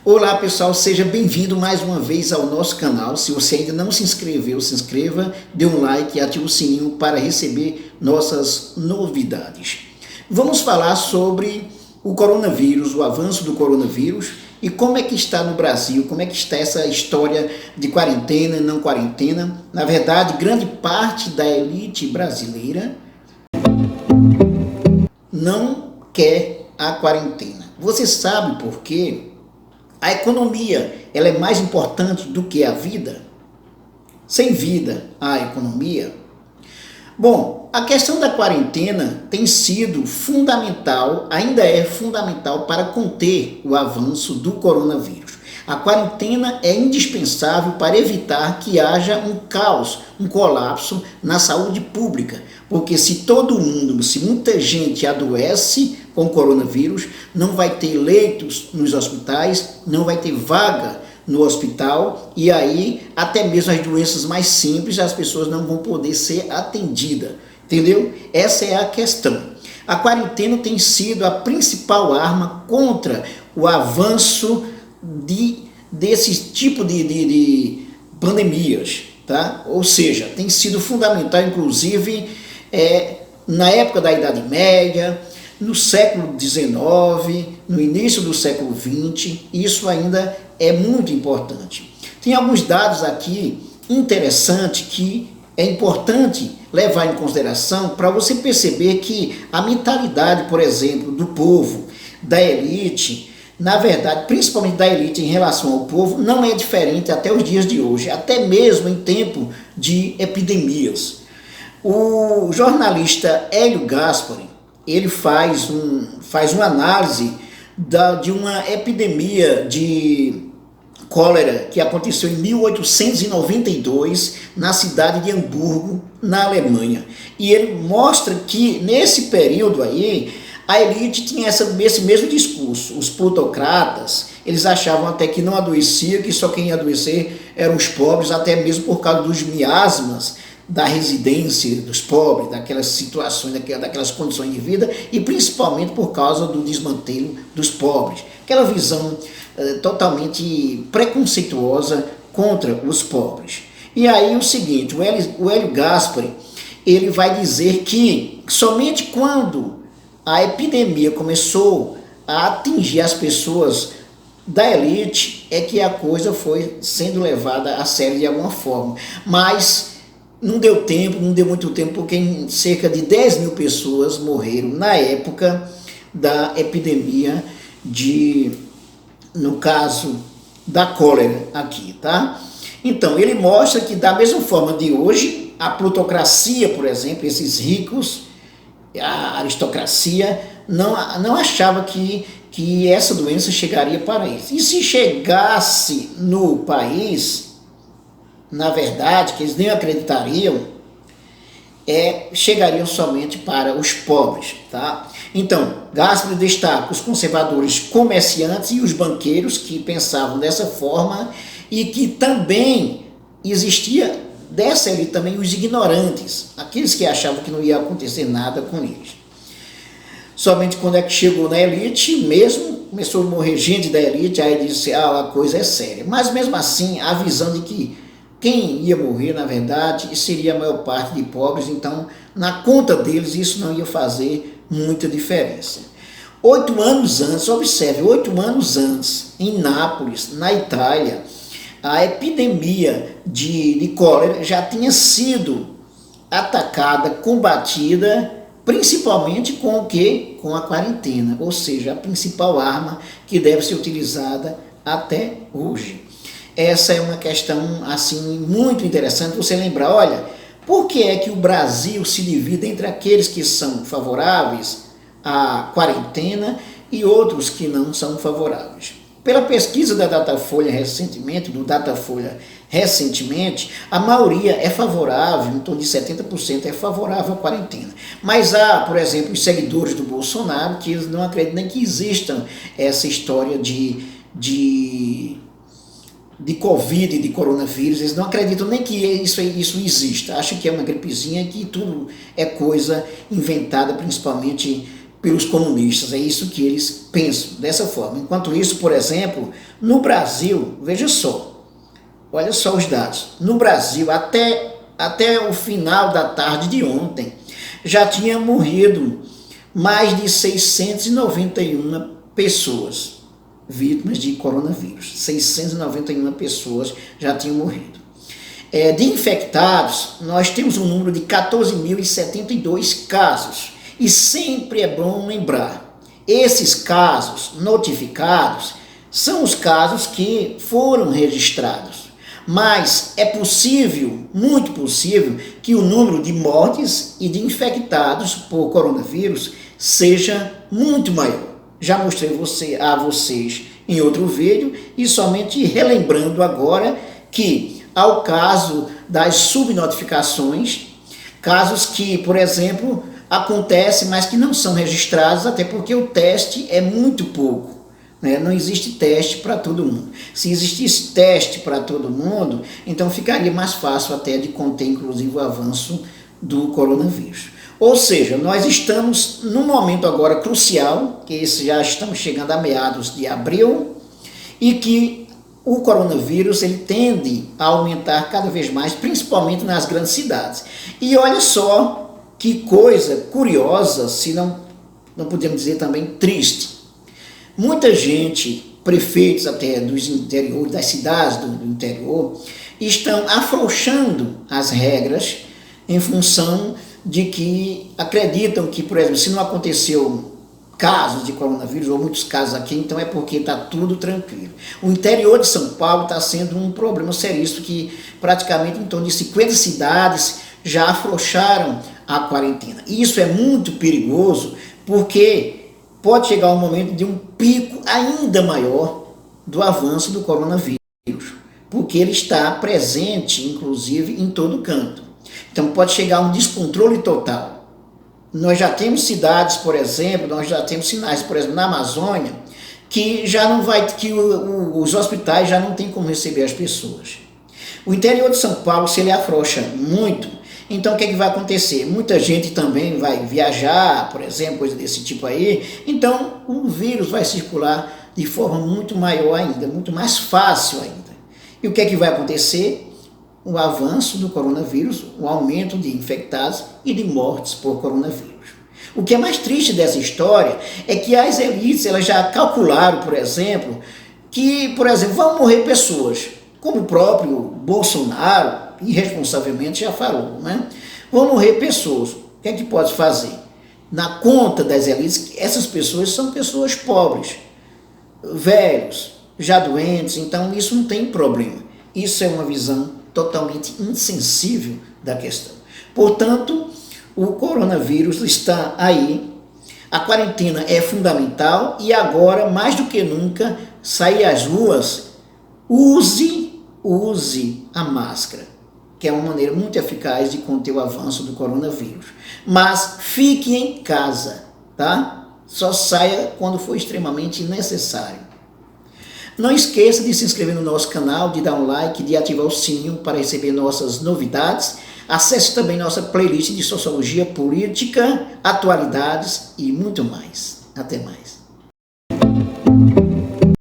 Olá pessoal, seja bem-vindo mais uma vez ao nosso canal. Se você ainda não se inscreveu, se inscreva, dê um like e ative o sininho para receber nossas novidades. Vamos falar sobre o coronavírus, o avanço do coronavírus e como é que está no Brasil, como é que está essa história de quarentena e não quarentena. Na verdade, grande parte da elite brasileira não quer a quarentena. Você sabe por quê? A economia, ela é mais importante do que a vida? Sem vida, há economia? Bom, a questão da quarentena tem sido fundamental, ainda é fundamental para conter o avanço do coronavírus. A quarentena é indispensável para evitar que haja um caos, um colapso na saúde pública, porque se todo mundo, se muita gente adoece com o coronavírus, não vai ter leitos nos hospitais, não vai ter vaga no hospital e aí até mesmo as doenças mais simples as pessoas não vão poder ser atendidas, entendeu? Essa é a questão. A quarentena tem sido a principal arma contra o avanço desse tipo de pandemias, tá? Ou seja, tem sido fundamental, inclusive, na época da Idade Média, no século XIX, no início do século XX, isso ainda é muito importante. Tem alguns dados aqui interessantes que é importante levar em consideração para você perceber que a mentalidade, por exemplo, do povo, da elite, na verdade, principalmente da elite em relação ao povo, não é diferente até os dias de hoje, até mesmo em tempo de epidemias. O jornalista Hélio Gaspari, ele faz uma análise de uma epidemia de cólera que aconteceu em 1892 na cidade de Hamburgo, na Alemanha. E ele mostra que nesse período aí, a elite tinha esse mesmo discurso. Os plutocratas, eles achavam até que não adoecia, que só quem ia adoecer eram os pobres, até mesmo por causa dos miasmas da residência dos pobres, daquelas situações, daquelas condições de vida, e principalmente por causa do desmantelo dos pobres. Aquela visão totalmente preconceituosa contra os pobres. E aí o seguinte, o Hélio Gaspari, ele vai dizer que somente quando a epidemia começou a atingir as pessoas da elite é que a coisa foi sendo levada a sério de alguma forma. Mas não deu muito tempo, porque cerca de 10 mil pessoas morreram na época da epidemia no caso da cólera aqui, tá? Então, ele mostra que da mesma forma de hoje, a plutocracia, por exemplo, esses ricos, a aristocracia, não achava que essa doença chegaria para eles. E se chegasse no país, na verdade, que eles nem acreditariam, chegariam somente para os pobres, tá? Então, Gaspari destaca os conservadores comerciantes e os banqueiros que pensavam dessa forma e que também existia dessa elite também os ignorantes, aqueles que achavam que não ia acontecer nada com eles. Somente quando é que chegou na elite mesmo, começou a morrer gente da elite, aí disse, a coisa é séria. Mas mesmo assim, a visão de que quem ia morrer, na verdade, seria a maior parte de pobres, então, na conta deles, isso não ia fazer muita diferença. 8 anos antes, observe, 8 anos antes, em Nápoles, na Itália, a epidemia de cólera já tinha sido atacada, combatida, principalmente com o quê? Com a quarentena, ou seja, a principal arma que deve ser utilizada até hoje. Essa é uma questão assim muito interessante você lembrar, olha, por que é que o Brasil se divide entre aqueles que são favoráveis à quarentena e outros que não são favoráveis? Pela pesquisa da Datafolha recentemente, a maioria é favorável, em torno de 70% é favorável à quarentena. Mas há, por exemplo, os seguidores do Bolsonaro que eles não acreditam nem que existam essa história de Covid, de coronavírus, eles não acreditam nem que isso exista, acham que é uma gripezinha, que tudo é coisa inventada principalmente pelos comunistas. É isso que eles pensam, dessa forma. Enquanto isso, por exemplo, no Brasil, veja só, olha só os dados. No Brasil, até o final da tarde de ontem, já tinha morrido mais de 691 pessoas vítimas de coronavírus. 691 pessoas já tinham morrido. De infectados, nós temos um número de 14.072 casos. E sempre é bom lembrar, esses casos notificados são os casos que foram registrados. Mas é possível, muito possível, que o número de mortes e de infectados por coronavírus seja muito maior. Já mostrei a vocês em outro vídeo e somente relembrando agora que ao caso das subnotificações, casos que, por exemplo, acontecem, mas que não são registrados, até porque o teste é muito pouco. Não existe teste para todo mundo. Se existisse teste para todo mundo, então ficaria mais fácil até de conter, inclusive, o avanço do coronavírus. Ou seja, nós estamos num momento agora crucial, que já estamos chegando a meados de abril, e que o coronavírus ele tende a aumentar cada vez mais, principalmente nas grandes cidades. E olha só que coisa curiosa, se não podemos dizer também triste. Muita gente, prefeitos até dos interiores, das cidades do interior, estão afrouxando as regras em função de que acreditam que, por exemplo, se não aconteceu casos de coronavírus, ou muitos casos aqui, então é porque está tudo tranquilo. O interior de São Paulo está sendo um problema seríssimo, que praticamente em torno de 50 cidades já afrouxaram a quarentena. E isso é muito perigoso, porque pode chegar um momento de um pico ainda maior do avanço do coronavírus, porque ele está presente, inclusive, em todo canto. Então pode chegar a um descontrole total. Nós já temos cidades, por exemplo, nós já temos sinais, por exemplo, na Amazônia, que já não vai, que os hospitais já não têm como receber as pessoas. O interior de São Paulo, se ele afrouxa muito, então o que vai acontecer? Muita gente também vai viajar, por exemplo, coisa desse tipo aí, então o vírus vai circular de forma muito maior ainda, muito mais fácil ainda. E o que vai acontecer? O avanço do coronavírus, o aumento de infectados e de mortes por coronavírus. O que é mais triste dessa história é que as elites elas já calcularam, por exemplo, que, por exemplo, vão morrer pessoas, como o próprio Bolsonaro, irresponsavelmente, já falou, né? Vão morrer pessoas. O que é que pode fazer? Na conta das elites, essas pessoas são pessoas pobres, velhos, já doentes, então isso não tem problema. Isso é uma visão totalmente insensível da questão. Portanto, o coronavírus está aí, a quarentena é fundamental e agora, mais do que nunca, sair às ruas, use a máscara, que é uma maneira muito eficaz de conter o avanço do coronavírus. Mas fique em casa, tá? Só saia quando for extremamente necessário. Não esqueça de se inscrever no nosso canal, de dar um like, de ativar o sininho para receber nossas novidades. Acesse também nossa playlist de sociologia política, atualidades e muito mais. Até mais.